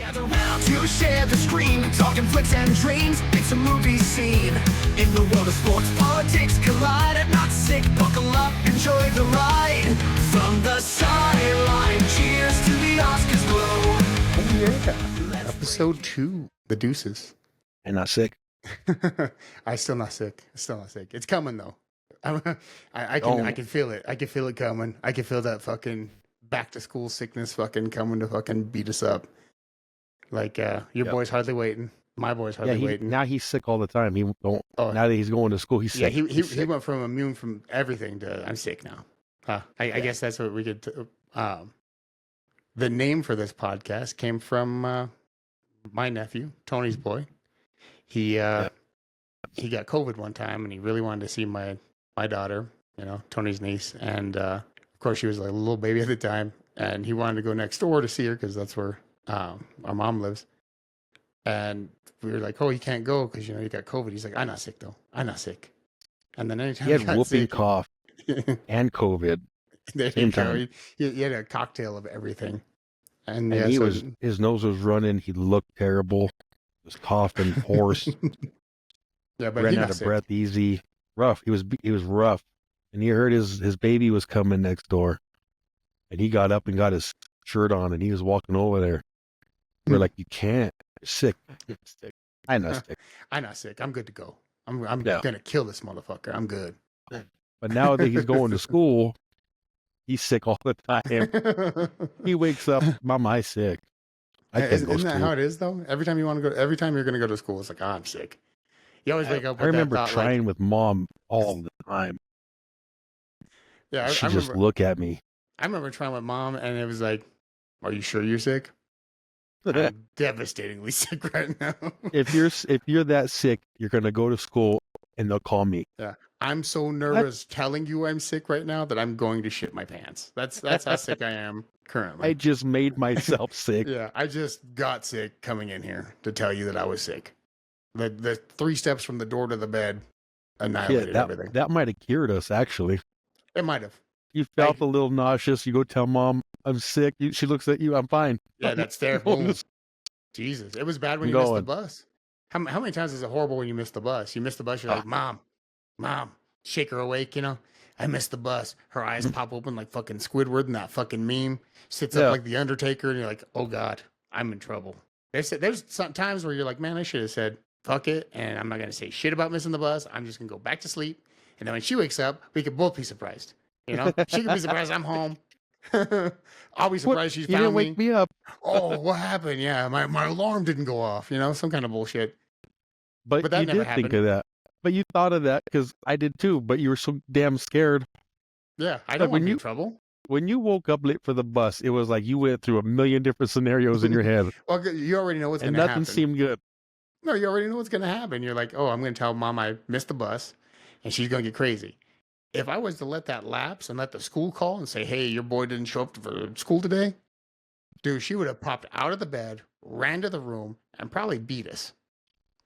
Gather round to share the screen, talking flicks and dreams. It's a movie scene. In the world of sports, politics collide. I'm not sick, buckle up, enjoy the ride. From the sideline, cheers to the Oscars glow. Oh yeah, episode 2, the deuces. And not sick. I still not sick. It's coming though. I can feel it. I can feel it coming. I can feel that fucking back to school sickness fucking coming to fucking beat us up. Like your boy's hardly waiting. My boy's hardly waiting. Now he's sick all the time. Now that he's going to school, he's sick. Yeah, he went from immune from everything to I'm sick now. I guess that's what we could. The name for this podcast came from my nephew, Tony's boy. He got COVID one time, and he really wanted to see my daughter, Tony's niece, and of course she was like a little baby at the time, and he wanted to go next door to see her because that's where our mom lives. And we were like, "Oh, you can't go because you got COVID." He's like, "I'm not sick though. I'm not sick." And then anytime he had whooping cough and COVID. Same time. He had a cocktail of everything, and his nose was running. He looked terrible. Was coughing, hoarse. Yeah, but ran out of breath easy. Rough. He was rough, and he heard his baby was coming next door, and he got up and got his shirt on, and he was walking over there. We're like, "You can't. You're sick. I'm not sick. I'm not sick. I'm good to go. I'm gonna kill this motherfucker. I'm good." But now that he's going to school, he's sick all the time. He wakes up, "Mom, I'm sick." Isn't that how it is though? Every time you're gonna go to school, it's like, I'm sick. You always wake up with I remember that thought, trying with Mom all the time. Yeah, she just look at me. I remember trying with Mom, and it was like, "Are you sure you're sick?" I'm devastatingly sick right now. If you're that sick, you're gonna go to school, and they'll call me. Yeah, I'm so nervous telling you I'm sick right now that I'm going to shit my pants. That's how sick I am currently. I just made myself sick. Yeah, I just got sick coming in here to tell you that I was sick. The 3 steps from the door to the bed annihilated everything. That might have cured us, actually. It might have. You felt a little nauseous. You go tell Mom, "I'm sick." She looks at you. "I'm fine." Yeah, that's there. Boom. Jesus, it was bad when you missed the bus. How many times is it horrible when you miss the bus? You miss the bus, you're like, Mom, shake her awake, I missed the bus. Her eyes pop open like fucking Squidward in that fucking meme. Sits up like the Undertaker, and you're like, "Oh God, I'm in trouble." There's some times where you're like, "Man, I should have said fuck it, and I'm not gonna say shit about missing the bus. I'm just gonna go back to sleep, and then when she wakes up, we could both be surprised. She can be surprised I'm home. I'll be surprised she's found me. You didn't wake me up. Oh, what happened? Yeah, my alarm didn't go off. Some kind of bullshit. But that never happened. Think of that. But you thought of that because I did too. But you were so damn scared. Yeah, I don't want to be in trouble. When you woke up late for the bus, it was like you went through a million different scenarios in your head. Well, you already know what's going to happen. And nothing seemed good. No, you already know what's going to happen. You're like, "Oh, I'm going to tell Mom I missed the bus, and she's going to get crazy." If I was to let that lapse and let the school call and say, "Hey, your boy didn't show up for school today," dude, she would have popped out of the bed, ran to the room, and probably beat us.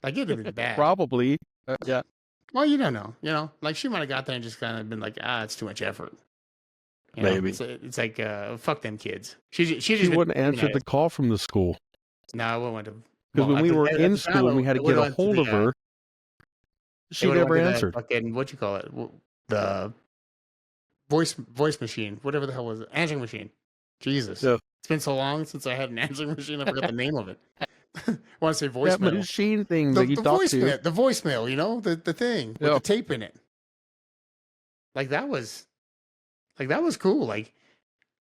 Like, it would have been bad. Probably. Yeah. Well, you don't know. Like, she might have got there and just kind of been like, it's too much effort. Maybe. It's like, fuck them kids. She wouldn't answer the call from the school. No, I wouldn't have. Because when we were in school and we had to get a hold of her, she never answered. Fucking, what you call it? The voice machine, whatever the hell was it? Answering machine. Jesus. Yeah. It's been so long since I had an answering machine, I forgot the name of it. I want to say voicemail. That machine thing that you talk to. The voicemail, the thing with the tape in it. Like that was cool. Like,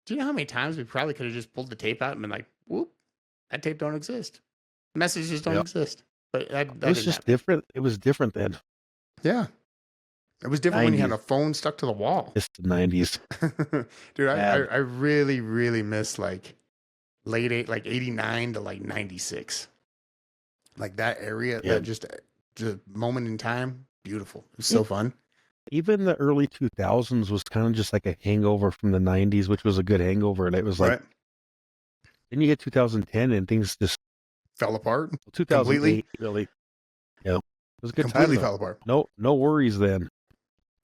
do you know how many times we probably could have just pulled the tape out and been like, "Whoop, that tape don't exist. Messages don't exist." But that was just different. It was different then. Yeah. It was different 90s. When you had a phone stuck to the wall. It's the 90s. Dude, I really, really miss like late 89 to like 96. Like that area, that just moment in time, beautiful. It was so fun. Even the early 2000s was kind of just like a hangover from the 90s, which was a good hangover. And it was like, then you get 2010 and things just fell apart. 2008, really. Yeah. It was a good completely time. Fell apart. No worries then.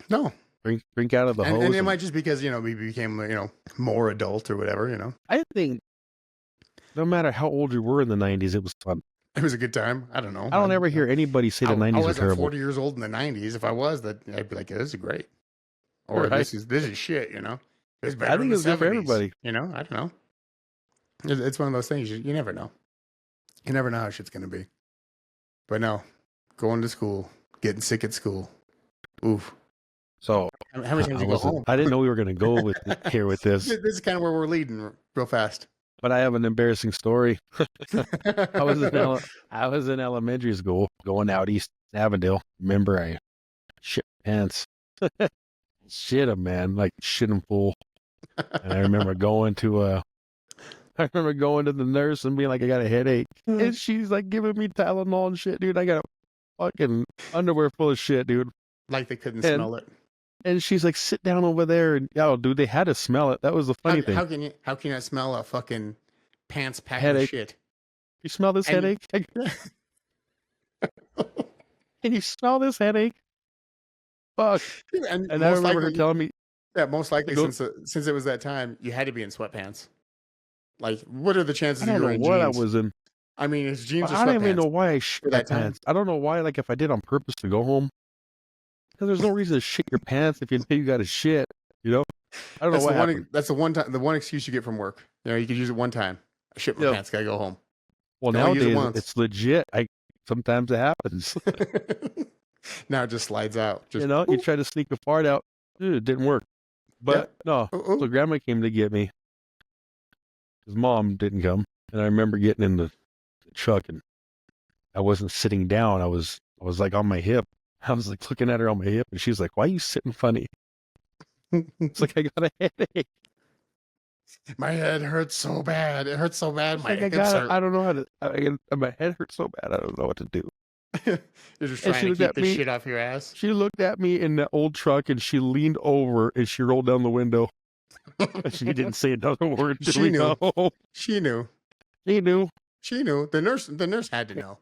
No. Drink out of the hose. And it might just because, we became, more adult or whatever, I think no matter how old you were in the 90s, it was fun. It was a good time. I don't know. I don't ever hear anybody say the 90s I were wasn't terrible. 40 years old in the 90s. If I was, that I'd be like, this is great. Or Right. this is shit, you know? It's better I think in the it's good for 70s, everybody. You know? I don't know. It's one of those things. You never know. You never know how shit's going to be. But no, going to school, getting sick at school. Oof. So How many times you go home? I didn't know we were going to go with here with this. This is kind of where we're leading real fast. But I have an embarrassing story. I was in elementary school going out East Avondale. Remember, I shit my pants. Shit 'em, man. Like shit 'em full. And I remember going to the nurse and being like, I got a headache. And she's like giving me Tylenol and shit, dude. I got a fucking underwear full of shit, dude. Like they couldn't smell it. And she's like, sit down over there. And dude, they had to smell it. That was the funny thing. How can you not smell a fucking pants packed Headache. with shit? You smell this headache? Can you smell this headache? Fuck. And I remember her telling me. Yeah, most likely since it was that time, you had to be in sweatpants. Like, what are the chances I of you don't know wearing what jeans? I was in. I mean, it's jeans or sweatpants. I don't even know why I shit my that time. pants. I don't know why, like, if I did on purpose to go home. Because there's no reason to shit your pants if you know you got to shit, you know? I don't know what happened. That's the one excuse you get from work. You know, you could use it one time. I shit my pants, gotta go home. Well, Don't use it nowadays, once. it's legit. Sometimes it happens. Now it just slides out. You know, you try to sneak a fart out. It didn't work. But no. So grandma came to get me. His mom didn't come. And I remember getting in the truck and I wasn't sitting down. I was like on my hip. I was like looking at her on my hip and she's like, why are you sitting funny? It's like, I got a headache. My head hurts so bad. It hurts so bad. My hips hurt. I don't know how to. My head hurts so bad. I don't know what to do. You're just trying to keep the shit off your ass. She looked at me in the old truck and she leaned over and she rolled down the window. She didn't say another word. She knew. She knew. She knew. She knew. The nurse had to know.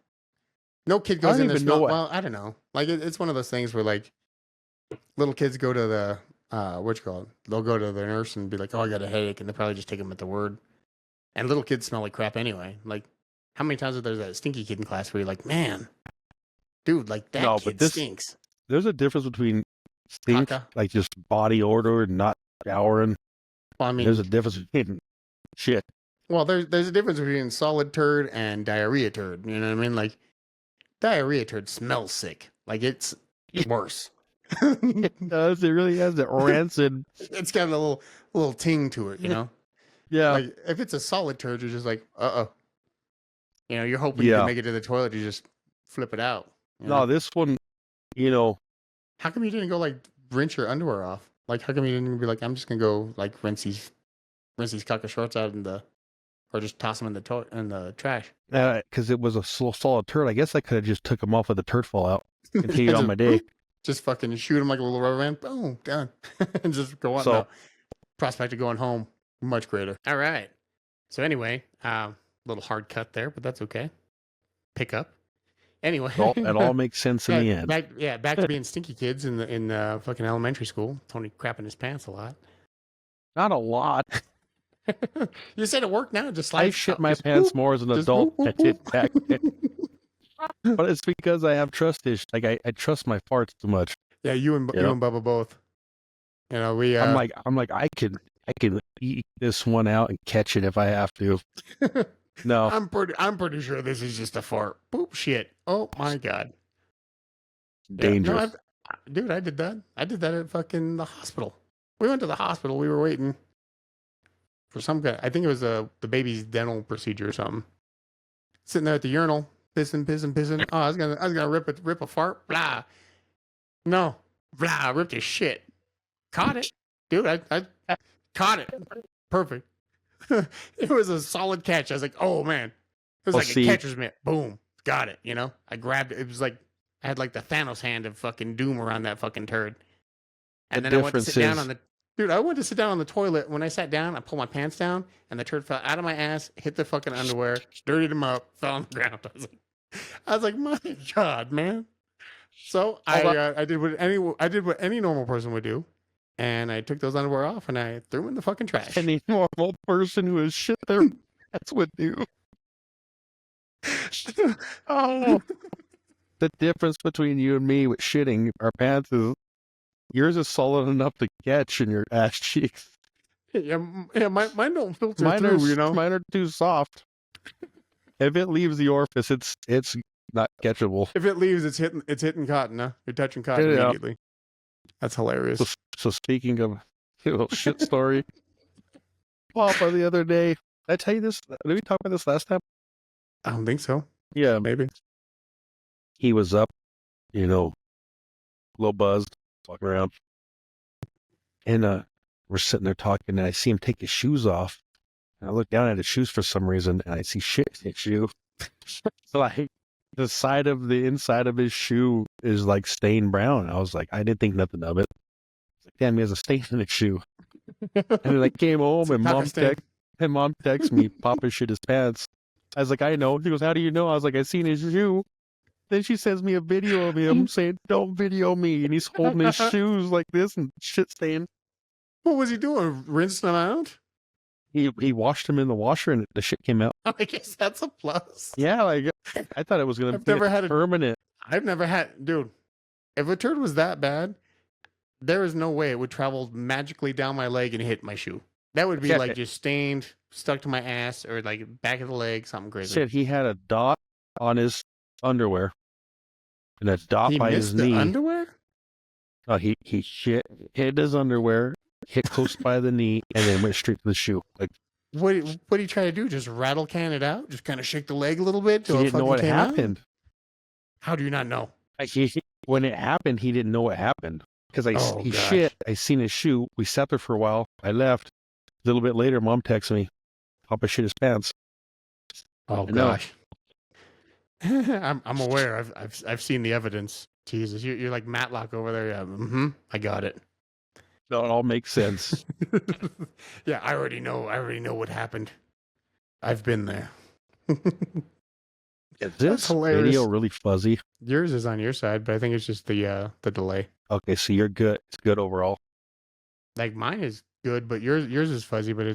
No kid goes in there. Well, I don't know. Like it's one of those things where like little kids go to the what you call it? They'll go to the nurse and be like, "Oh, I got a headache," and they probably just take them at the word. And little kids smell like crap anyway. Like, how many times is there that stinky kid in class where you're like, "Man, dude, like that kid stinks." There's a difference between stink, like just body odor and not showering. Well, I mean, there's a difference between shit. Well, there's a difference between solid turd and diarrhea turd. You know what I mean? Like, diarrhea turd smells sick. Like it's worse. It does. It really has that rancid. It's got a little ting to it, you know. Yeah. Like if it's a solid turd, you're just like, you know, you're hoping you can make it to the toilet. You just flip it out. No, this one, you know. How come you didn't go like rinse your underwear off? Like, how come you didn't be like, I'm just gonna go like rinse these caca shorts out or just toss them in the trash? Because it was a solid turd. I guess I could have just took them off with the turd fallout. Continued on my day. Just fucking shoot them like a little rubber band. Boom, done. And just go on. So, prospect of going home, much greater. All right. So anyway, little hard cut there, but that's okay. Pick up. Anyway. It all makes sense in the end. Back to being stinky kids in the fucking elementary school. Tony crapping his pants a lot. Not a lot. You said it worked now. Just I shit my pants more as an adult than I did back then. But it's because I have trust issues. Like I trust my farts too much. Yeah, you and Bubba both. You know, we. I'm like I can eat this one out and catch it if I have to. No, I'm pretty sure this is just a fart. Boop shit. Oh my god. Dangerous. Yeah, no, dude, I did that. I did that at fucking the hospital. We went to the hospital. We were waiting for some guy. I think it was the baby's dental procedure or something. Sitting there at the urinal. Pissing. Oh, I was gonna rip a fart. Blah. No. Blah. Ripped his shit. Caught it, dude. I caught it. Perfect. It was a solid catch. I was like, oh man, it was a catcher's mitt. Boom, got it. You know, I grabbed it. It was like I had like the Thanos hand of fucking doom around that fucking turd. And then I went to sit down on the. Dude, I went to sit down on the toilet. When I sat down, I pulled my pants down, and the turd fell out of my ass, hit the fucking underwear, dirtied them up, fell on the ground. I was like, my God, man. So I did what any normal person would do, and I took those underwear off and I threw them in the fucking trash. Any normal person who has shit their That's what new. Oh, the difference between you and me with shitting our pants is yours is solid enough to catch in your ass cheeks. Yeah, mine don't filter through, you know? Mine are too soft. If it leaves the orifice, it's not catchable. If it leaves, it's hitting cotton, huh? You're touching cotton Yeah. immediately. That's hilarious. So speaking of shit story, Papa the other day, did I tell you this? Did we talk about this last time? I don't think so. Yeah, Maybe. he was up, a little buzzed, walking around, and we're sitting there talking, and I see him take his shoes off, and I look down at his shoes for some reason, and I see shit in his shoe. So like the inside of his shoe is like stained brown. I was like, I didn't think nothing of it. Like, damn, he has a stain in his shoe. And then I came home and mom texts me, Papa shit his pants. I was like, I know. She goes, how do you know? I was like, I seen his shoe. Then she sends me a video of him saying, don't video me. And he's holding his shoes like this and shit stain. What was he doing? Rinsing them out? He washed them in the washer and the shit came out. I guess that's a plus. Yeah, like I thought it was going to be permanent. I've never had, dude, if a turd was that bad, there is no way it would travel magically down my leg and hit my shoe. That would be like just stained, stuck to my ass, or like back of the leg, something crazy. Said he had a dot on his underwear and a dot by his knee. Underwear? Oh, he hit his underwear, hit close by the knee, and then went straight to the shoe. Like, what did he try to do? Just rattle can it out? Just kind of shake the leg a little bit? He didn't know what happened. How do you not know? When it happened, he didn't know what happened. Because he shit. I seen his shoe. We sat there for a while. I left. A little bit later, Mom texted me, Papa shit his pants. Oh gosh. I'm aware. I've seen the evidence. Jesus, you're like Matlock over there. Yeah, I got it. No, it all makes sense. Yeah, I already know what happened. I've been there. Is this video really fuzzy? Yours is on your side, but I think it's just the delay. Okay, so you're good. It's good overall. Like mine is good, but yours is fuzzy, but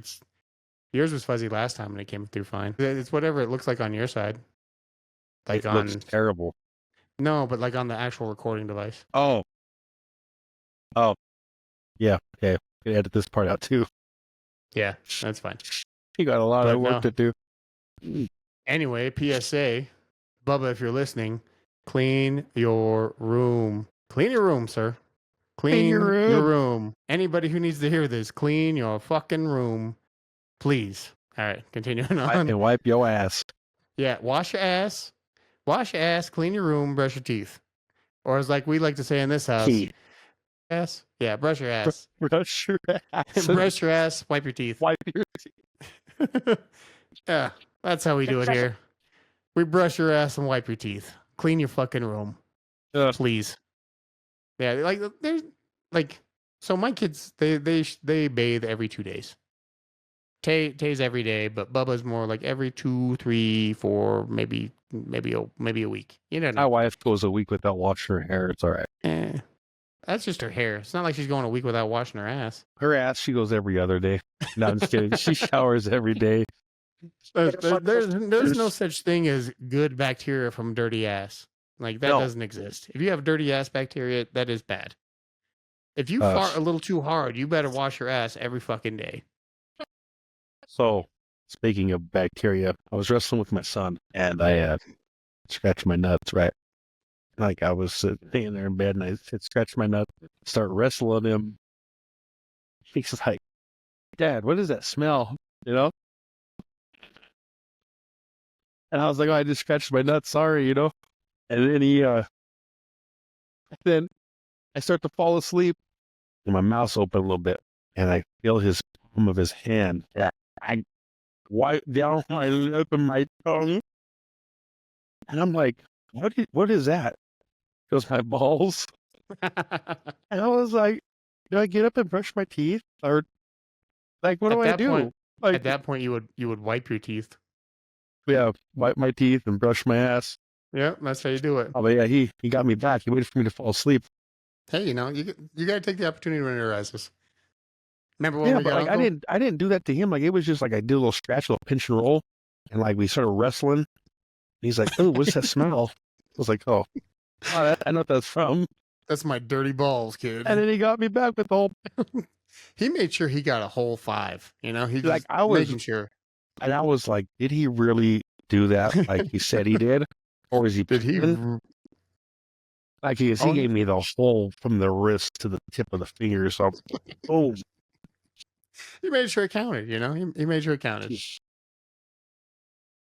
yours was fuzzy last time and it came through fine. It's whatever it looks like on your side. Like it looks terrible. No, but like on the actual recording device. Oh. Yeah, okay. I can edit this part out too. Yeah, that's fine. You got a lot of work to do. Anyway, PSA, Bubba, if you're listening, clean your room. Clean your room, sir. Clean your room. Anybody who needs to hear this, clean your fucking room. Please. All right, continuing on. And wipe your ass. Yeah, wash your ass. Wash your ass, clean your room, brush your teeth. Or as like we like to say in this house. Ass? Yeah, brush your ass. Brush your ass. Brush your ass, wipe your teeth. Wipe your teeth. Yeah, that's how we do it here. We brush your ass and wipe your teeth. Clean your fucking room. Please. Yeah, like there's like so my kids they bathe every 2 days. Tay's every day, but Bubba's more like every 2, 3, 4, maybe a week. You know. My wife goes a week without washing her hair. It's all right. That's just her hair. It's not like she's going a week without washing her ass. Her ass, she goes every other day. No, I'm just kidding. She showers every day. There's no such thing as good bacteria from dirty ass. Like that doesn't exist. If you have dirty ass bacteria, that is bad. If you fart a little too hard, you better wash your ass every fucking day. So, speaking of bacteria, I was wrestling with my son, and I scratched my nuts, right? Like, I was sitting there in bed, and I scratched my nuts, start wrestling him. He's like, Dad, what is that smell? You know? And I was like, oh, I just scratched my nuts, sorry, you know? And then then I start to fall asleep, and my mouth's open a little bit, and I feel his palm of his hand. I wipe down my lip and my tongue, and I'm like, what is that? It was my balls. And I was like, do I get up and brush my teeth? Or like, what do I do? Like, at that point, you would wipe your teeth. Yeah, wipe my teeth and brush my ass. Yeah, that's how you do it. Oh, but yeah, he got me back. He waited for me to fall asleep. Hey, you got to take the opportunity when it arises. Remember when we but got like Uncle? I didn't do that to him. Like it was just like I did a little scratch, a little pinch and roll, and like we started wrestling. And he's like, "Oh, what's that smell?" I was like, "Oh, I know what that's from." That's my dirty balls, kid. And then he got me back with the whole. He made sure he got a whole 5. You know, he Like just I was, making sure. and I was like, "Did he really do that? Like he said he did, or is he Did he? playing?" Like he Oh, gave me the whole from the wrist to the tip of the finger. So, boom. he made sure it counted. You know, he made sure it counted.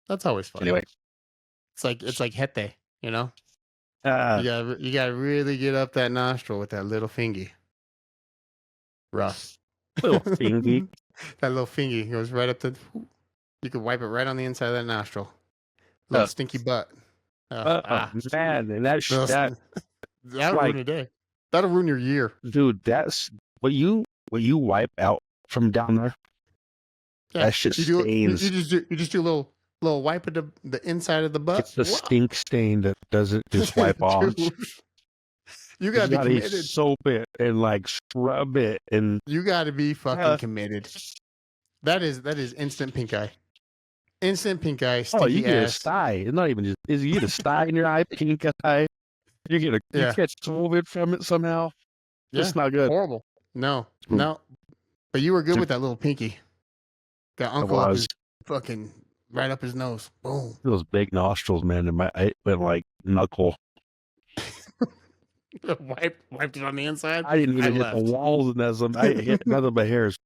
That's always fun. Anyway, it's like hete. You know, uh, you gotta really get up that nostril with that little fingy. Rough. little fingy. That little fingy goes right up to. You could wipe it right on the inside of that nostril. Little stinky butt. Man, and that That'll like, ruin your day. That'll ruin your year. dude, that's what you wipe out from down there. Yeah, That shit stains. You just do a little wipe of the inside of the butt. It's the stink stain that doesn't just wipe off. Dude, you You gotta be gotta committed. soap it and like scrub it, and You gotta be fucking committed. That is instant pink eye. Instant pink eye. oh, you Stinky get a ass. sty. It's not even just is you get a sty in your eye, pink eye. You get you get COVID from it somehow. It's not good. Horrible. No. But you were good with that little pinky. Got Uncle up his fucking right up his nose. Boom. Those big nostrils, man. And it went like knuckle. Wiped it on the inside. I didn't even hit the walls and that's I hit none of my hairs.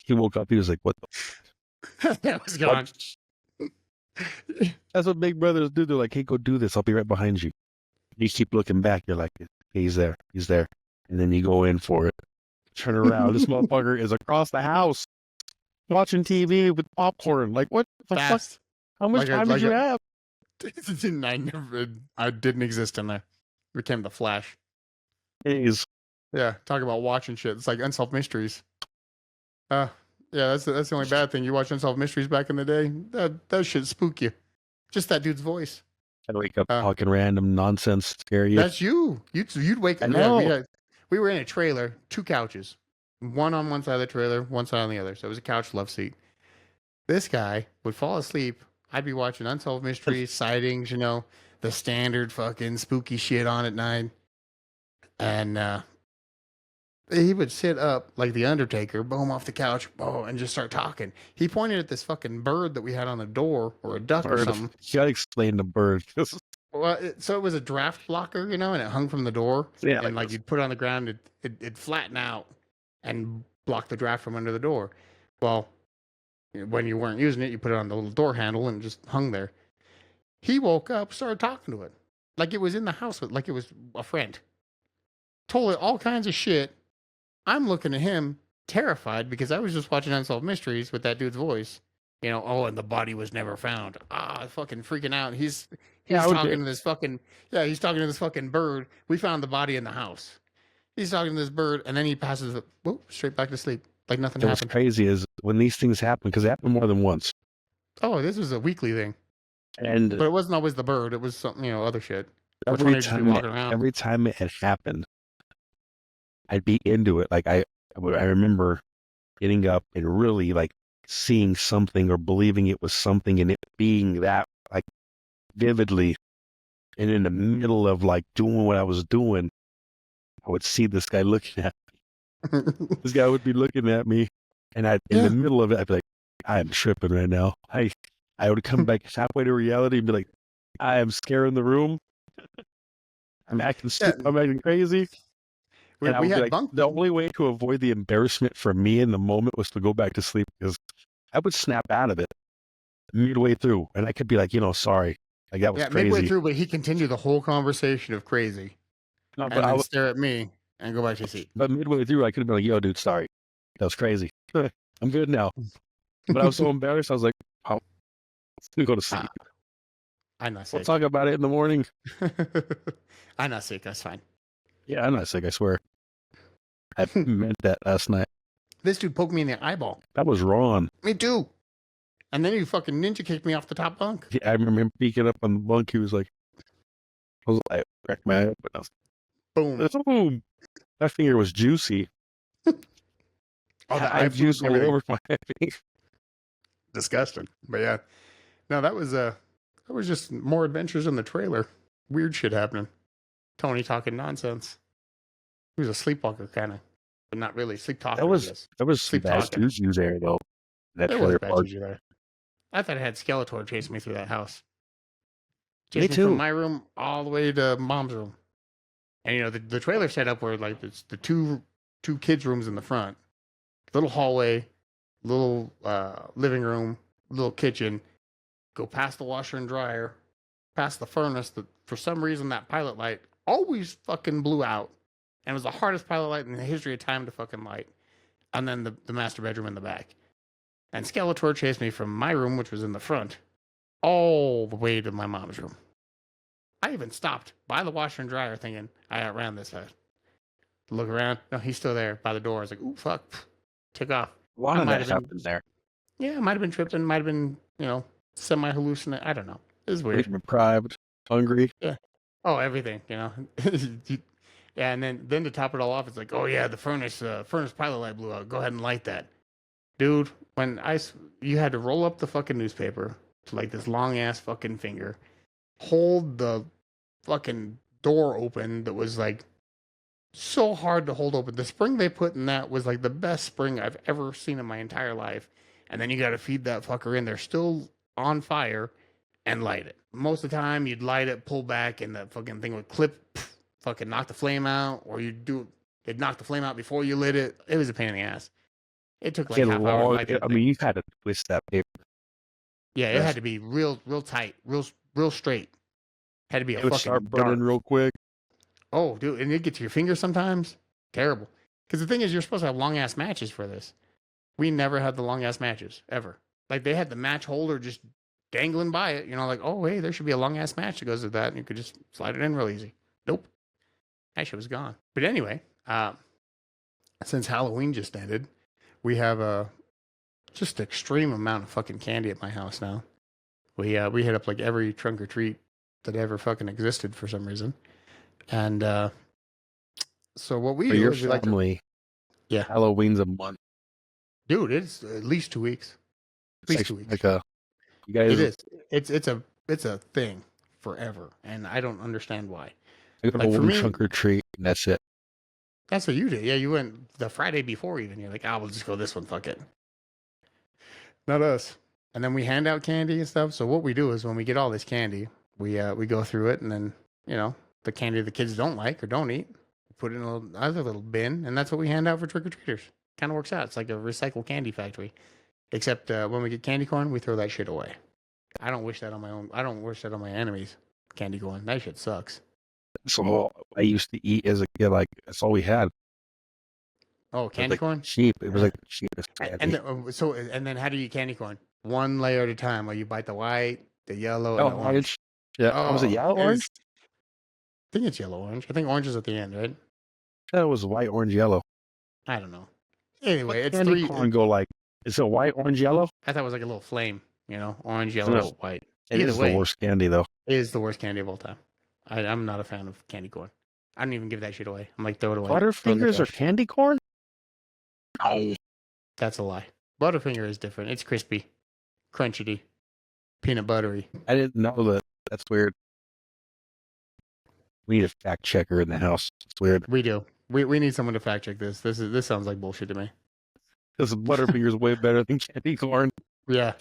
He woke up. He was like, "What the?" That was gone. That's what big brothers do. They're like, "Hey, go do this. I'll be right behind you." You keep looking back. You're like, "He's there. He's there." And then you go in for it. Turn around. This motherfucker is across the house watching TV with popcorn. Like, what the fuck? How much time did you have? I didn't exist in there. Became the Flash. Days. Yeah, talk about watching shit. It's like Unsolved Mysteries. Yeah, that's the only bad thing. You watch Unsolved Mysteries back in the day. That shit spook you. Just that dude's voice. I'd wake up talking random nonsense, scare you. That's you. You'd wake up. Yeah, we were in a trailer, 2 couches, one on one side of the trailer, one side on the other. So it was a couch love seat. This guy would fall asleep. I'd be watching Unsolved Mysteries, sightings, you know, the standard fucking spooky shit on at night. And he would sit up like the Undertaker, boom, off the couch, boom, and just start talking. He pointed at this fucking bird that we had on the door, or a duck or something. You gotta explain the bird. Well, so it was a draft blocker, you know, and it hung from the door. Yeah, and like you'd put it on the ground, it'd flatten out and block the draft from under the door. Well, when you weren't using it, you put it on the little door handle and it just hung there. He woke up, started talking to it, like it was in the house, like it was a friend. Told it all kinds of shit. I'm looking at him terrified because I was just watching Unsolved Mysteries with that dude's voice. You know, and the body was never found. Fucking freaking out. He's talking to this fucking he's talking to this fucking bird. We found the body in the house. He's talking to this bird, and then he passes straight back to sleep, like nothing happened. What's crazy is when these things happen, because they happen more than once. Oh, this was a weekly thing, but it wasn't always the bird. It was something, other shit. Every time it had happened, I'd be into it. Like I remember getting up and really like seeing something or believing it was something, and it being that like vividly. And in the middle of like doing what I was doing, I would see this guy looking at me. This guy would be looking at me, and in the middle of it, I'd be like, "I am tripping right now." I would come back halfway to reality and be like, "I am scaring the room. I'm acting stupid. I'm acting crazy." And I would be like, the only way to avoid the embarrassment for me in the moment was to go back to sleep, because I would snap out of it midway through, and I could be like, sorry, like that was crazy. Midway through, but he continued the whole conversation of crazy, and then stare at me and go back to sleep. But midway through, I could have been like, "Yo, dude, sorry, that was crazy. I'm good now." But I was so embarrassed. I was like, "Oh, let's go to sleep. INotSick. We'll talk about it in the morning." INotSick. That's fine. Yeah, I'm not sick. I swear. I meant that last night. This dude poked me in the eyeball. That was wrong. Me too. And then he fucking ninja kicked me off the top bunk. Yeah, I remember him peeking up on the bunk. He was like, I cracked my eye open. I was, boom. Boom. That finger was juicy. Oh, the I've juice all over my face. disgusting. But yeah, no, that was just more adventures in the trailer. Weird shit happening. Tony talking nonsense. He was a sleepwalker kind of, but not really sleep talker. That was some bad talking. juju there though. That There was trailer bad park. juju there. I thought I had Skeletor chasing me through that house. Me Chasing me too. from my room all the way to mom's room. And you know the trailer set up where like it's the two kids' rooms in the front, little hallway, little living room, little kitchen. Go past the washer and dryer, past the furnace. That for some reason that pilot light always fucking blew out, and it was the hardest pilot light in the history of time to fucking light. And then the master bedroom in the back. And Skeletor chased me from my room, which was in the front, all the way to my mom's room. I even stopped by the washer and dryer thinking I outran this guy. Look around. No, he's still there by the door. I was like, ooh, fuck. Took off. A lot of might that have been- happened there. Yeah, it might have been tripping. Might have been, semi-hallucinate. I don't know. It was weird. Deprived, hungry. Oh, everything, Yeah, and then to top it all off, it's like, oh yeah, the furnace pilot light blew out. Go ahead and light that. Dude, you had to roll up the fucking newspaper to like this long ass fucking finger, hold the fucking door open that was like so hard to hold open. The spring they put in that was like the best spring I've ever seen in my entire life. And then you got to feed that fucker in there, still on fire, and light it. Most of the time, you'd light it, pull back, and the fucking thing would clip, fucking knock the flame out, or it'd knock the flame out before you lit it. It was a pain in the ass. It took like half hour. I mean, you had to twist that paper. Yeah, it had to be real tight, real straight. Had to be a It would fucking start burning dark. real quick. Oh, dude, and it get to your fingers sometimes. Terrible. Because the thing is, you're supposed to have long ass matches for this. We never had the long ass matches ever. Like they had the match holder just dangling by it. Like, oh hey, there should be a long ass match that goes with that, and you could just slide it in real easy. Nope, that shit was gone. But anyway, since Halloween just ended, we have a just extreme amount of fucking candy at my house now. We hit up like every trunk or treat that ever fucking existed for some reason, and so what we For do your is we like to, family, yeah, Halloween's a month. dude, it's at least 2 weeks. At least 2 weeks. You guys. It is. It's a thing forever, and I don't understand why. I go to Like, for one me- trunk or treat, and that's it. That's what you did. Yeah, you went the Friday before even. You're like, we'll just go this one. Fuck it. Not us. And then we hand out candy and stuff. So what we do is when we get all this candy, we go through it, and then the candy the kids don't like or don't eat, put it in another little bin, and that's what we hand out for trick or treaters. Kind of works out. It's like a recycled candy factory. Except when we get candy corn, we throw that shit away. I don't wish that on my own. I don't wish that on my enemies. Candy corn. That shit sucks. So I used to eat as a kid. Like that's all we had. Oh, It was candy like corn. cheap. It was like the cheapest candy. And then how do you eat candy corn? One layer at a time. Like you bite the white, the yellow, and the orange. orange. Yeah. Was it yellow orange? I think it's yellow orange. I think orange is at the end, right? That was white, orange, yellow. I don't know. Anyway, it's candy three. corn go like? Is it white, orange, yellow? I thought it was like a little flame. Orange, No. yellow, white. It Either is way, the worst candy though. it is the worst candy of all time. I'm not a fan of candy corn. I don't even give that shit away. I'm like, throw it away. Throw it in the Butterfingers or trash. candy corn? No. That's a lie. Butterfinger is different. It's crispy, crunchy, peanut buttery. I didn't know that. That's weird. We need a fact checker in the house. It's weird. We do. We need someone to fact check this. This sounds like bullshit to me. Because Butterfinger is way better than candy corn. Yeah.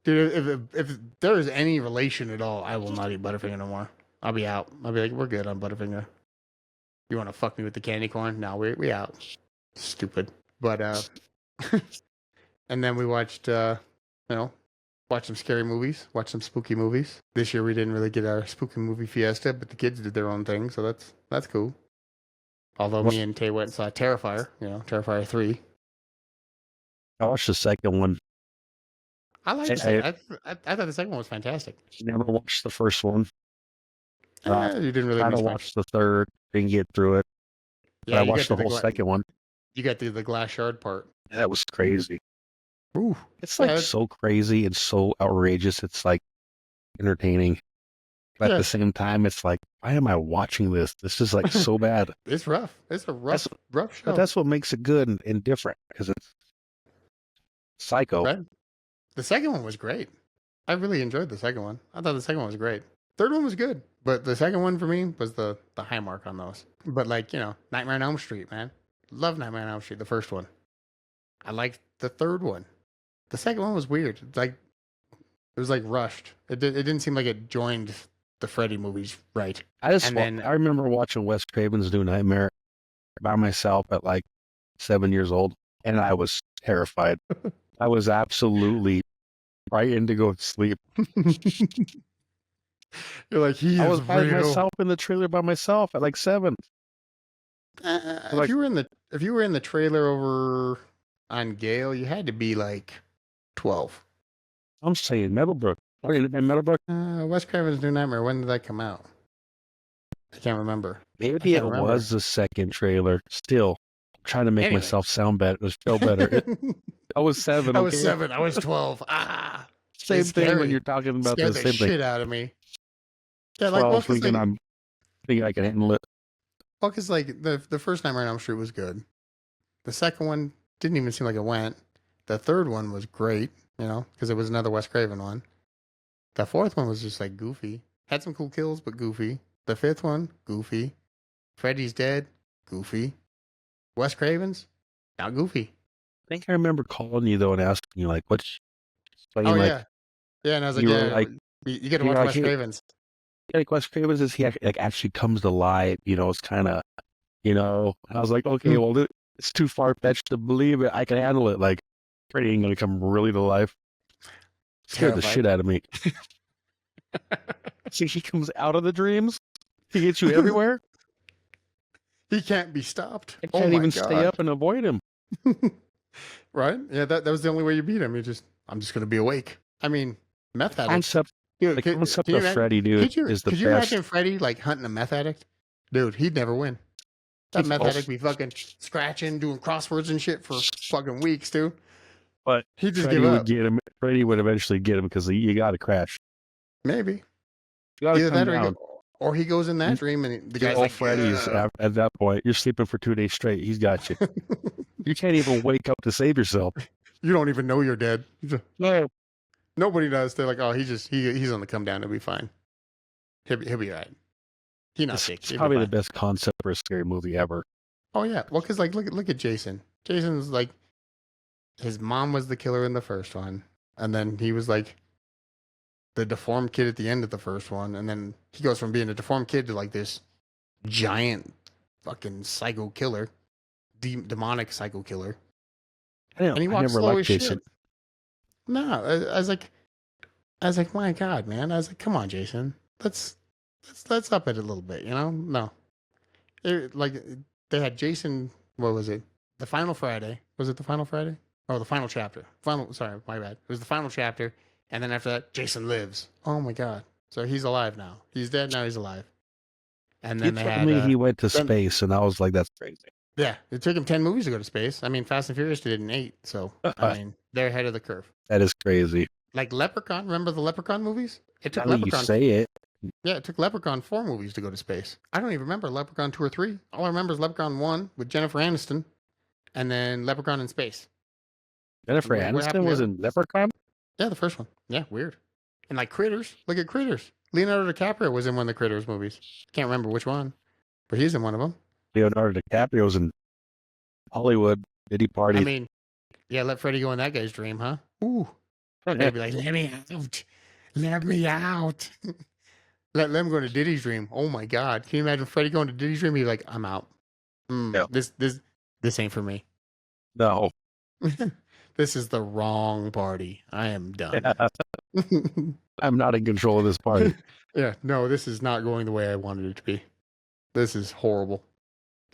Dude, if there is any relation at all, I will not eat Butterfinger no more. I'll be out. I'll be like, we're good on Butterfinger. You want to fuck me with the candy corn? No, we out. Stupid. But and then we watched watch some scary movies, watch some spooky movies. This year we didn't really get our spooky movie fiesta, but the kids did their own thing, so that's cool. Although me and Tay went and saw Terrifier, Terrifier 3. I watched the second one. I liked the second. I thought the second one was fantastic. Never watched the first one. You didn't really Tried to miss much. watch the third. Didn't get through it. But I you watched got the to whole second one. You got the glass shard part. That was crazy. Ooh. It's like Yeah, so crazy and so outrageous. It's like entertaining. But at the same time, it's like, why am I watching this? This is like so bad. It's rough. It's a rough show. But that's what makes it good and different, because it's psycho. Right? The second one was great. I really enjoyed the second one. I thought the second one was great. Third one was good, but the second one for me was the high mark on those. But like, Nightmare on Elm Street, man. Love Nightmare on Elm Street, the first one. I liked the third one. The second one was weird. It was like rushed. It didn't seem like it joined the Freddy movies right. I remember watching Wes Craven's New Nightmare by myself at like 7 years old, and I was terrified. I was absolutely frightened to go to sleep. You're like, I was by myself in the trailer by myself at like 7. If you were in the trailer over on Gale, you had to be like 12. I'm saying Meadowbrook. Oh, in Meadowbrook? Wes Craven's New Nightmare. When did that come out? I can't remember. Maybe it was the second trailer. Still, I'm trying to make myself sound better. Feel better. I was 7. I was 7. I was 12. Same thing when you're talking about the same thing. Shit out of me. Yeah, like, well, thinking I can handle it. Well, because like the first Nightmare on Elm Street was good. The second one didn't even seem like it went. The third one was great, because it was another Wes Craven one. The fourth one was just like goofy. Had some cool kills, but goofy. The fifth one, goofy. Freddy's dead, goofy. Wes Craven's, not goofy. I think I remember calling you though and asking you like, "What's?" Yeah, and I was like, you got to watch Wes Craven's. Yeah, like Wes Craven's is he actually comes to life. It's kind of, I was like, okay, well, it's too far fetched to believe it. I can handle it. Like, Freddy ain't gonna come really to life. Scared the shit out of me. See, he comes out of the dreams. He gets you everywhere. He can't be stopped. I can't even stay up and avoid him. Right? Yeah, that was the only way you beat him. I'm just going to be awake. I mean, meth addict. The concept of Freddy, dude, is the best. Could you imagine Freddy like hunting a meth addict? Dude, he'd never win. That meth addict be fucking scratching, doing crosswords and shit for fucking weeks, too. But he'd just Freddy give would up. get him. Freddy would eventually get him because you got to crash. Maybe. You got to come down. Or he goes in that dream and the guy's like, Freddy's at that point. You're sleeping for 2 days straight. He's got you. You can't even wake up to save yourself. You don't even know you're dead. No. Nobody does. They're like, oh, he's on the come down. It'll be fine. He'll be all right. It's probably the best concept for a scary movie ever. Oh yeah. Well, because like look at Jason. Jason's like, his mom was the killer in the first one, and then he was like the deformed kid at the end of the first one, and then he goes from being a deformed kid to like this giant fucking psycho killer, demonic psycho killer. And he walks slow as shit. No, I was like, my God, man. I was like, come on, Jason. Let's up it a little bit, No. They had Jason, what was it? The Final Friday. Was it the Final Friday? Oh, the final chapter. Sorry, my bad. It was the final chapter. And then after that, Jason lives. Oh my God. So he's alive now. He's dead, now he's alive. And then he went to space, and I was like, that's crazy. Yeah, it took him 10 movies to go to space. I mean, Fast and Furious did it in 8. So, I mean, they're ahead of the curve. That is crazy. Like Leprechaun. Remember the Leprechaun movies? It took Leprechaun. You say it. Yeah, it took Leprechaun 4 movies to go to space. I don't even remember Leprechaun 2 or 3. All I remember is Leprechaun 1 with Jennifer Aniston, and then Leprechaun in space. Jennifer Aniston was in Leprechaun? Yeah, the first one. Yeah, weird. And like Critters. Look at Critters. Leonardo DiCaprio was in one of the Critters movies. Can't remember which one, but he's in one of them. Leonardo DiCaprio's in Hollywood. Diddy party. I mean, yeah, let Freddy go in that guy's dream, huh? Ooh. They'd be like, let me out. Let me out. Let him go into Diddy's dream. Oh my God. Can you imagine Freddy going to Diddy's dream? He'd be like, I'm out. No. This ain't for me. No. This is the wrong party. I am done. Yeah. I'm not in control of this party. Yeah, no, this is not going the way I wanted it to be. This is horrible.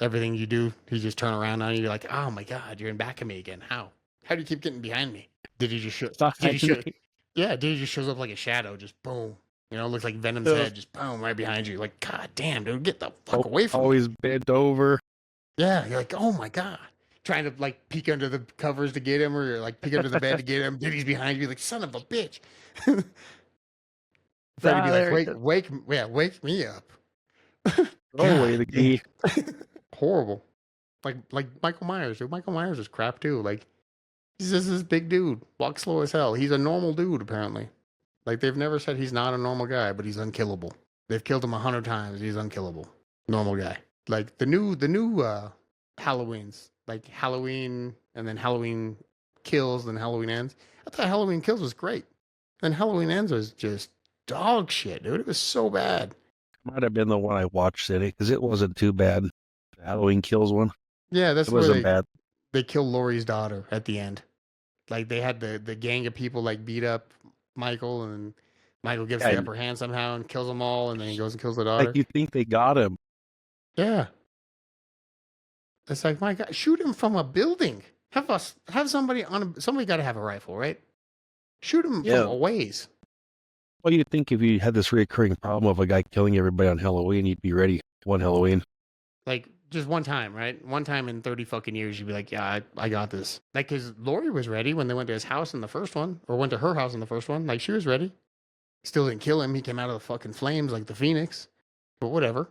Everything you do, you just turn around on you. You're like, oh my God, you're in back of me again. How? How do you keep getting behind me? Diddy just shows up like a shadow, just boom. Looks like Venom's head, just boom, right behind you. Like, God damn, dude, get the fuck away from me. Always bent over. Yeah, you're like, oh my God. Trying to like peek under the covers to get him, or you're like peek under the bed to get him. Diddy's behind you, like, son of a bitch. Freddy be like, wake me up. Oh, wait, the key. Horrible. Like Michael Myers, dude. Michael Myers is crap too. Like, he's just this big dude, walks slow as hell. He's a normal dude apparently. Like, they've never said he's not a normal guy, but he's unkillable. They've killed him 100 times. He's unkillable. Normal guy. Like the new Halloweens, like Halloween and then Halloween Kills, then Halloween Ends. I thought Halloween Kills was great. And Halloween Ends was just dog shit, dude. It was so bad. Might have been the one I watched in it because it wasn't too bad. The Halloween Kills one. Yeah, that's it where wasn't bad. They killed Laurie's daughter at the end. Like, they had the gang of people like beat up Michael, and Michael gets the upper hand somehow and kills them all, and then he goes and kills the daughter. Like, you think they got him. Yeah. It's like, my God, shoot him from a building. Have somebody somebody got to have a rifle, right? Shoot him from a ways. What do you think if you had this recurring problem of a guy killing everybody on Halloween, you'd be ready one Halloween? Like, just one time, right? One time in 30 fucking years, you'd be like, yeah, I got this. Like, because Laurie was ready when they went to his house in the first one, or went to her house in the first one. Like, she was ready. Still didn't kill him. He came out of the fucking flames like the Phoenix. But whatever.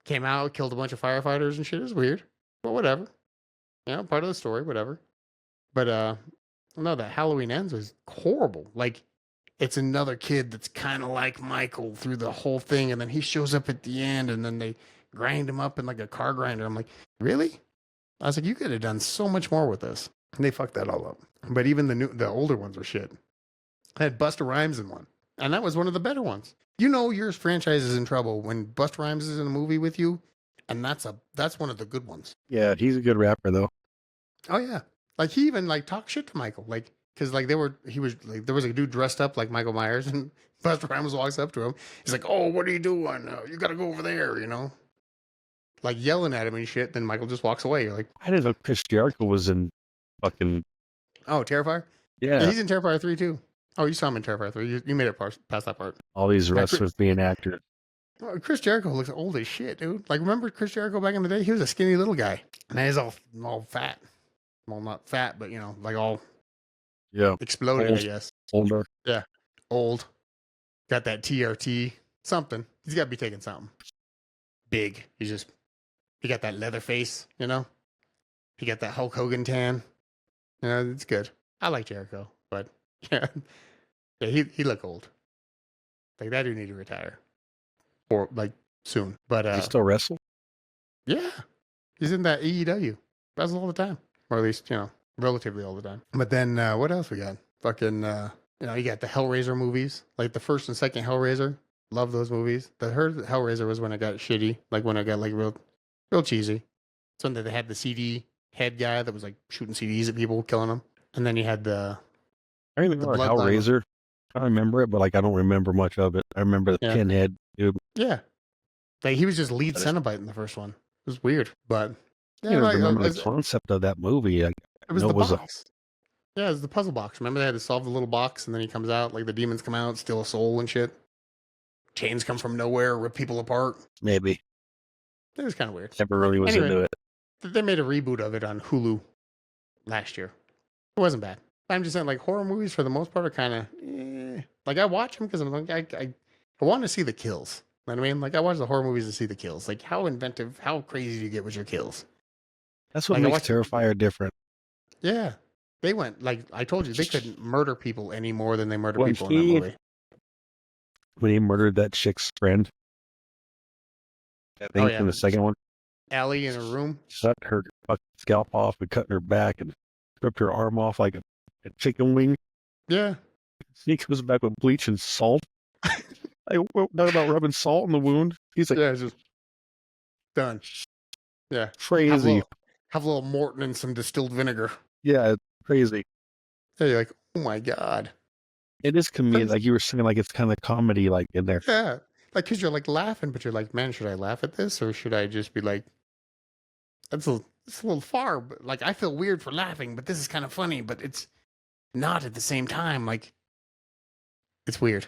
Came out, killed a bunch of firefighters and shit. It was weird. But whatever. You know, part of the story, whatever. But, no, that Halloween Ends was horrible. Like, it's another kid that's kind of like Michael through the whole thing, and then he shows up at the end, and then they grind him up in like a car grinder. I'm like, really? I was like, you could have done so much more with this. And they fucked that all up. But even the older ones were shit. I had Busta Rhymes in one, and that was one of the better ones. You know, your franchise is in trouble when Busta Rhymes is in a movie with you, and that's one of the good ones. Yeah, he's a good rapper though. Oh yeah, like he even like talked shit to Michael, like, because like there was a dude dressed up like Michael Myers, and Busta Rhymes walks up to him. He's like, "Oh, what are you doing? You got to go over there," you know, like yelling at him and shit. Then Michael just walks away. You're like, I didn't know Chris Jericho was in fucking. Oh, Terrifier. Yeah, he's in Terrifier 3 too. Oh, you saw him in Terrifier 3. You made it past that part. All these wrestlers being actors. Well, Chris Jericho looks old as shit, dude. Like, remember Chris Jericho back in the day? He was a skinny little guy. Now he's all fat. Well, not fat, but, you know, like all exploded, old, I guess. Older. Yeah. Old. Got that TRT. Something. He's got to be taking something. Big. He got that leather face, you know? He got that Hulk Hogan tan. You know, it's good. I like Jericho, but yeah. Yeah, he look old. Like, that dude need to retire. Or, like, soon. But, he still wrestle? Yeah. He's in that AEW. Wrestles all the time. Or at least, you know, relatively all the time. But then, what else we got? Fucking, you know, you got the Hellraiser movies. Like, the first and second Hellraiser. Love those movies. The Hellraiser was when it got shitty. Like, when it got, like, real cheesy. It's when they had the CD head guy that was, like, shooting CDs at people, killing them. And then you had the... I remember Hellraiser. I remember it, but, like, I don't remember much of it. I remember the pinhead dude. Yeah. Like, he was just lead Cenobite in the first one. It was weird, but... Yeah, I remember the concept of that movie. It was the box. Yeah, it was the puzzle box. Remember they had to solve the little box, and then he comes out, like the demons come out, steal a soul and shit. Chains come from nowhere, rip people apart. Maybe. It was kind of weird. Never really was into it. They made a reboot of it on Hulu last year. It wasn't bad. I'm just saying, like, horror movies for the most part are kind of, Like, I watch them because I'm like, I want to see the kills. You know what I mean? Like, I watch the horror movies to see the kills. Like, how inventive, how crazy do you get with your kills? That's what makes Terrifier different. Yeah. They went, like, I told you, they couldn't murder people any more than they murder people in that movie. When he murdered that chick's friend, I think in the second one. Allie in her room. Cut her fucking scalp off and cut her back and ripped her arm off like a chicken wing. Yeah. He comes back with bleach and salt. I talk about rubbing salt in the wound. He's like, yeah, it's just done. Yeah. Crazy. Have a little Morton and some distilled vinegar. Yeah, it's crazy. Yeah, you're like, oh my God. It is comedic, like you were saying, like it's kind of comedy, like in there. Yeah, like because you're like laughing, but you're like, man, should I laugh at this or should I just be like, it's a little far, but like I feel weird for laughing, but this is kind of funny, but it's not at the same time. Like, it's weird.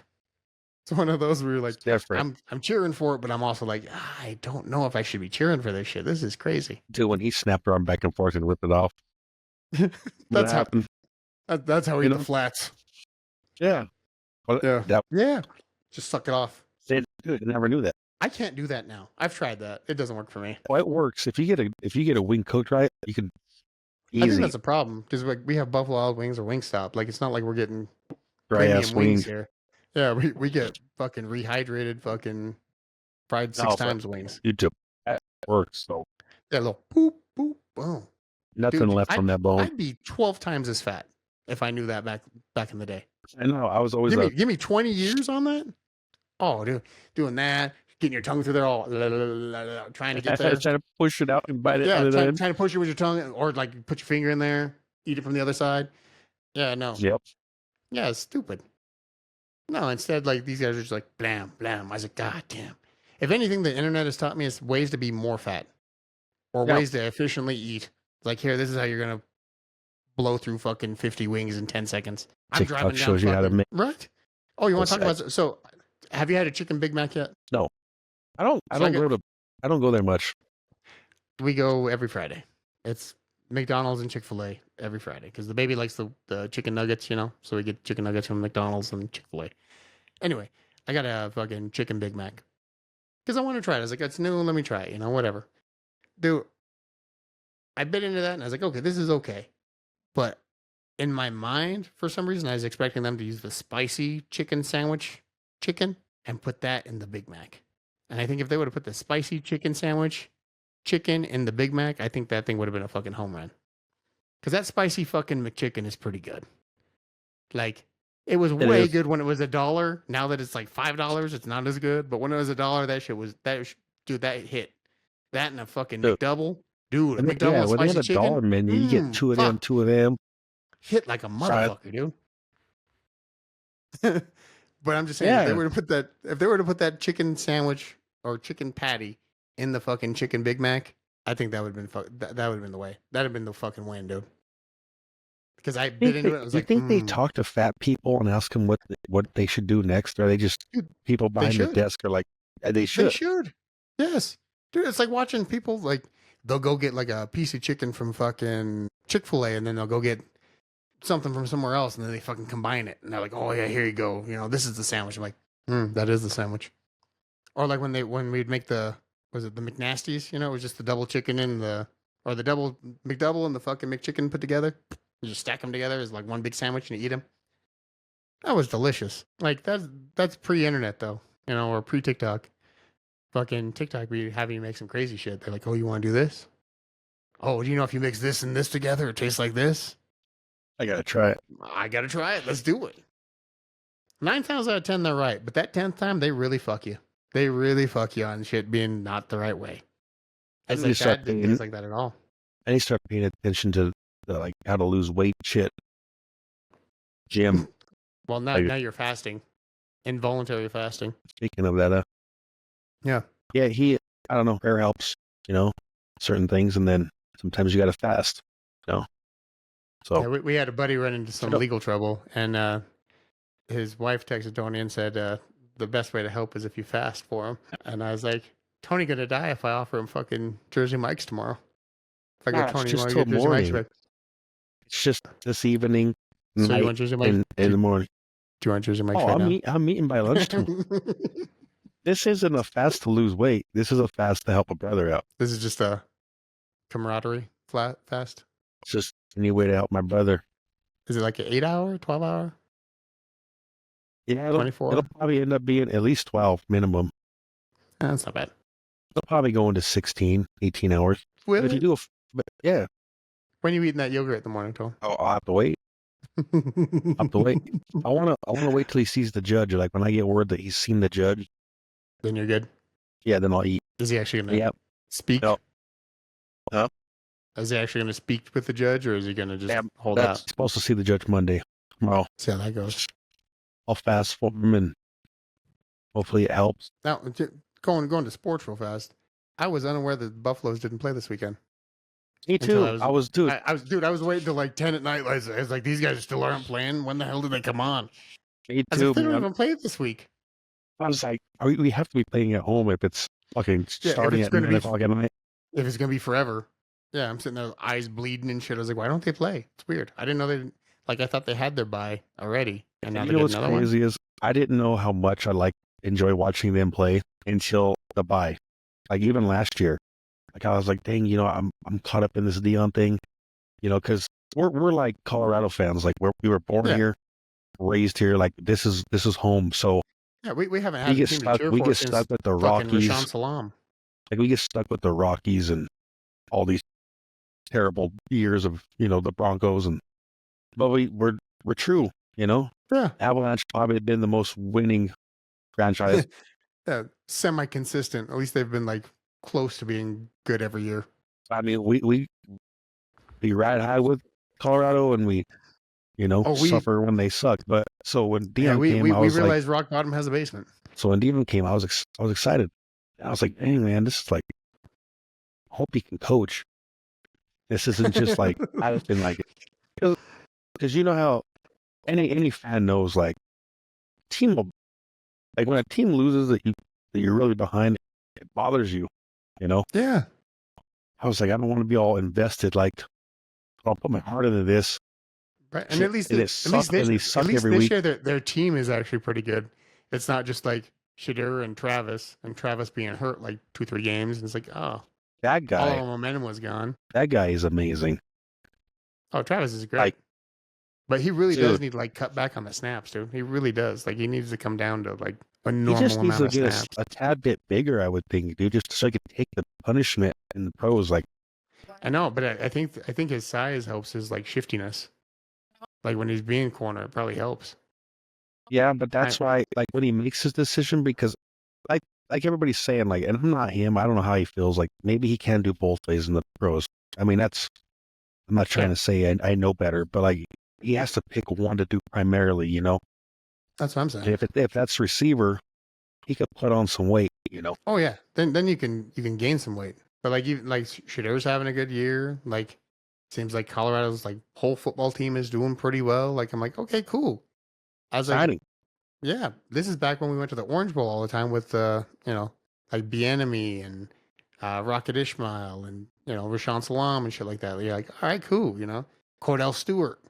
It's one of those where you're like, I'm cheering for it, but I'm also like, I don't know if I should be cheering for this shit. This is crazy. Dude, when he snapped her arm back and forth and ripped it off. That's how he eat the flats. Yeah. Yeah. Just suck it off. Dude, I never knew that. I can't do that now. I've tried that. It doesn't work for me. Oh, it works. If you get a wing cooked right, you can I think easy that's a problem because we have Buffalo Wild Wings or Wingstop. Like it's not like we're getting dry ass premium wings wings. here. Yeah, we get fucking rehydrated, fucking fried six times wings. YouTube. That works. So Yeah, little boop boop boom. nothing Dude, left on that bone. I'd be 12 times as fat if I knew that back in the day. I know. I was always Give me 20 years on that. Oh, dude, doing that, getting your tongue through there, all trying to get there. trying to push it out and bite it. Yeah, trying to push it with your tongue, or like put your finger in there, eat it from the other side. Yeah, no. Yep. Yeah, it's stupid. No, instead, like these guys are just like blam blam. I was like, God damn. If anything, the internet has taught me is ways to be more fat, or ways to efficiently eat. Like here, this is how you're gonna blow through fucking 50 wings in 10 seconds. I'm TikTok driving down shows you how to make. right. Oh, you want to talk about so? Have you had a chicken Big Mac yet? No, I don't go there much. We go every Friday. It's McDonald's and Chick-fil-A every Friday because the baby likes the chicken nuggets, you know. So we get chicken nuggets from McDonald's and Chick-fil-A. Anyway, I got a fucking chicken Big Mac because I want to try it. I was like, it's new. Let me try it. You know, whatever. Dude, I bit into that and I was like, okay, this is okay. But in my mind, for some reason, I was expecting them to use the spicy chicken sandwich chicken and put that in the Big Mac. And I think if they would have put the spicy chicken sandwich chicken in the Big Mac, I think that thing would have been a fucking home run. Because that spicy fucking McChicken is pretty good. Like, it was way good when it was $1. Now that it's like $5, it's not as good. But when it was $1, that shit was, dude, that hit. That and a fucking McDouble. Dude, a McDouble with spicy chicken. $1 menu, you get two of them. Hit like a motherfucker, dude. But I'm just saying, if they were to put that chicken sandwich or chicken patty in the fucking chicken Big Mac, I think that would have been that would have been the way. That'd have been the fucking win, dude. Because I bit into it. I was like, think they talk to fat people and ask them what they should do next? Or are they just people behind the desk are like, they should? They should. Yes, dude. It's like watching people like they'll go get like a piece of chicken from fucking Chick-fil-A and then they'll go get something from somewhere else and then they fucking combine it and they're like, oh yeah, here you go, you know, this is the sandwich. I'm like, that is the sandwich. Or like when we'd make the McNasties, you know, it was just the double chicken and the double McDouble and the fucking McChicken put together. You just stack them together as like one big sandwich and you eat them. That was delicious. Like that's pre-internet though, you know, or pre-TikTok. Fucking TikTok be having you make some crazy shit. They're like, oh, you want to do this? Oh, do you know if you mix this and this together, it tastes like this? I gotta try it. I gotta try it. Let's do it. 9 times out of 10, they're right, but that 10th time, they really fuck you. They really fuck you on shit being not the right way. It's like that didn't taste like that at all. I need to start paying attention to the, like how to lose weight shit. Gym. Well, now you're fasting, involuntary fasting. Speaking of that, yeah, I don't know, prayer helps, you know, certain things, and then sometimes you gotta fast, you know. So yeah, we had a buddy run into some legal trouble, and his wife texted Tony and said the best way to help is if you fast for him. And I was like, Tony gonna die if I offer him fucking Jersey Mike's tomorrow. If I get Tony just tomorrow, till morning. It's just this evening. So you want Jersey Mike's in the morning? Do you want Jersey Mike's right now? I'm eating by lunchtime. This isn't a fast to lose weight. This is a fast to help a brother out. This is just a camaraderie fast. It's just any way to help my brother. Is it like an 8-hour, 12-hour? Yeah, 24. It'll probably end up being at least 12 minimum. That's not bad. It'll probably go into 16, 18 hours. Really? But if you do yeah. When are you eating that yogurt in the morning, Tom? Oh, I'll have to wait. I wanna wait till he sees the judge. Like when I get word that he's seen the judge. Then you're good? Yeah, then I'll eat. Is he actually going to speak? No. Huh? Is he actually going to speak with the judge, or is he going to just hold out? He's supposed to see the judge Monday. Tomorrow. See how that goes. I'll fast for him, and hopefully it helps. Now, going to sports real fast. I was unaware that the Buffaloes didn't play this weekend. Me too. I was waiting till like 10 at night. I was like, these guys still aren't playing. When the hell did they come on? Me too. They don't even play it this week. I was like, we have to be playing at home if it's fucking starting at 9 o'clock at night. If it's going to be forever. Yeah, I'm sitting there, eyes bleeding and shit. I was like, why don't they play? It's weird. I didn't know they didn't. Like, I thought they had their bye already. And now you know what's crazy is I didn't know how much I like enjoy watching them play until the bye. Like even last year, like I was like, dang, I'm caught up in this Dion thing, because we're like Colorado fans. Like we were born here, raised here. Like this is home. So Yeah, we haven't we had a get team to stuck. cheer We for get since stuck with the fucking Rockies. Rashawn Salam. Like we get stuck with the Rockies and all these terrible years of the Broncos but we're true. Yeah. Avalanche probably been the most winning franchise. Yeah, semi-consistent. At least they've been like close to being good every year. I mean, we ride high with Colorado, and we suffer when they suck. But so when Dion came, I was realized rock bottom has a basement. So when Dion came, I was excited. I was like, "Hey, man, this is like, I hope he can coach. This isn't just like I've been like it because you know how any fan knows like team will, like when a team loses that you're really behind, it bothers you. Yeah. I was like, I don't want to be all invested. Like I'll put my heart into this. Right. And at least they suck every this week. year their team is actually pretty good. It's not just like Shadur and Travis being hurt like 2-3 games. And it's like, oh, that guy, all the momentum was gone. That guy is amazing. Oh, Travis is great. But he really does need to like cut back on the snaps, dude. He really does. Like he needs to come down to like a normal he just needs amount to of get snaps. a tad bit bigger, I would think, dude, just so he could take the punishment in the pros. Like I know, but I think his size helps his like shiftiness. Like when he's being corner, it probably helps. Yeah, but that's why, like when he makes his decision, because like everybody's saying, like, and I'm not him. I don't know how he feels. Like maybe he can do both ways in the pros. I mean, I'm not trying to say I know better, but like he has to pick one to do primarily. That's what I'm saying. If that's receiver, he could put on some weight. Oh yeah, then you can gain some weight. But like Shadur's having a good year. Like seems like Colorado's like whole football team is doing pretty well. Like I'm like, okay, cool. I was Exciting. like, yeah, this is back when we went to the Orange Bowl all the time with like Bieniemy and Rocket Ishmael and Rashawn Salam and shit like that. You're like, all right, cool. Cordell Stewart,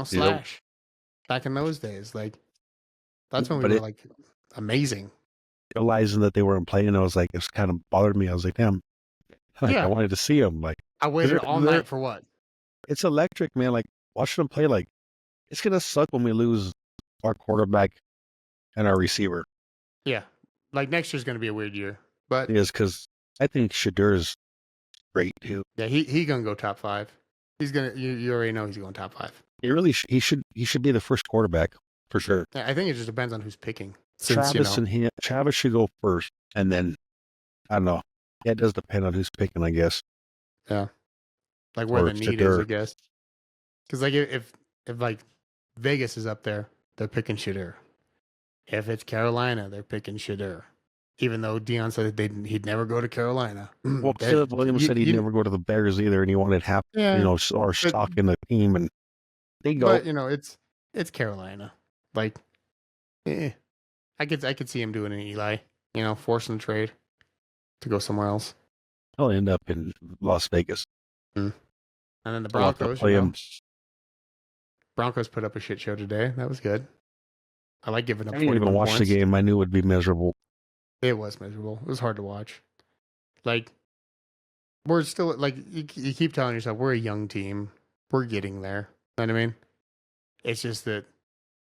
Slash. Back in those days, like that's when we were like amazing. Realizing that they weren't playing, I was like, it's kind of bothered me. I was like, damn, I wanted to see them. Like I waited all night for what? It's electric, man. Like watching them play, like it's gonna suck when we lose our quarterback and our receiver. Yeah, like next year's gonna be a weird year, but it is because I think Shadur's great too. Yeah, he gonna go top 5. He's gonna. You already know he's going top 5. He should be the first quarterback for sure. Yeah, I think it just depends on who's picking. Travis should go first, and then I don't know. Yeah, it does depend on who's picking, I guess. Yeah, like where the need is, I guess. Because like if like Vegas is up there, they're picking Shadur. If it's Carolina, they're picking Shadur. Even though Dion said he'd never go to Carolina. Well, Caleb Williams said he'd never go to the Bears either, and he wanted half, or stock in the team, and they go. But it's Carolina. Like, I could see him doing an Eli. Forcing the trade to go somewhere else. He'll end up in Las Vegas. And then the Broncos. Broncos put up a shit show today. That was good. I like giving up. I didn't even watch the game. I knew it would be miserable. It was miserable. It was hard to watch. Like, we're still, like, you keep telling yourself, we're a young team. We're getting there. You know what I mean? It's just that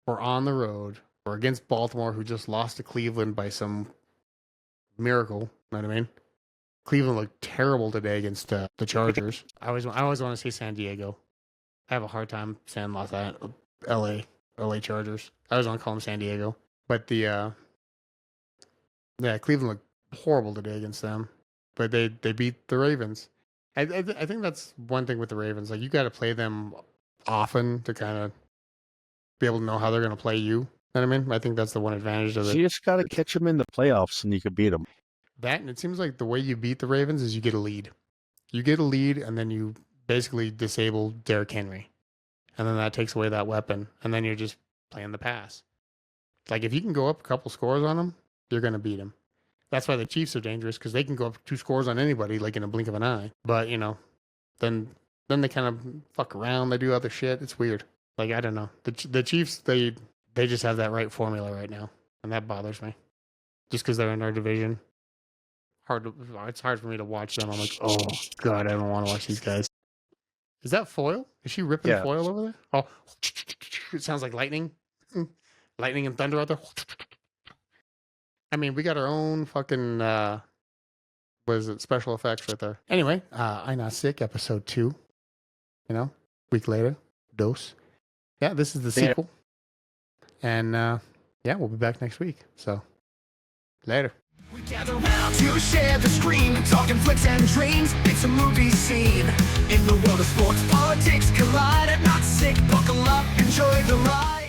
we're on the road. We're against Baltimore, who just lost to Cleveland by some miracle. You know what I mean? Cleveland looked terrible today against the Chargers. I always want to say San Diego. I have a hard time saying LA Chargers. I always want to call them San Diego. But Cleveland looked horrible today against them, but they beat the Ravens. I think that's one thing with the Ravens. Like, you got to play them often to kind of be able to know how they're going to play you. You know what I mean? I think that's the one advantage of it. You just got to catch them in the playoffs, and you could beat them. That, and it seems like the way you beat the Ravens is you get a lead. You get a lead, and then you basically disable Derrick Henry, and then that takes away that weapon, and then you're just playing the pass. Like, if you can go up a couple scores on them, you're going to beat them. That's why the Chiefs are dangerous, because they can go up 2 scores on anybody, like in a blink of an eye. But, then they kind of fuck around. They do other shit. It's weird. Like, I don't know. The Chiefs, they just have that right formula right now. and that bothers me. Just because they're in our division. It's hard for me to watch them. I'm like, oh god, I don't want to watch these guys. Is that foil? Is she ripping foil over there? Oh, it sounds like lightning. Lightning and thunder out there. I mean, we got our own fucking special effects right there. Anyway, INotSick episode 2. You know, week later, dose. Yeah, this is the sequel. And we'll be back next week. So later. We gather round to share the screen, talking flicks and dreams. It's a movie scene. In the world of sports, politics collide. INotSick, buckle up, enjoy the ride.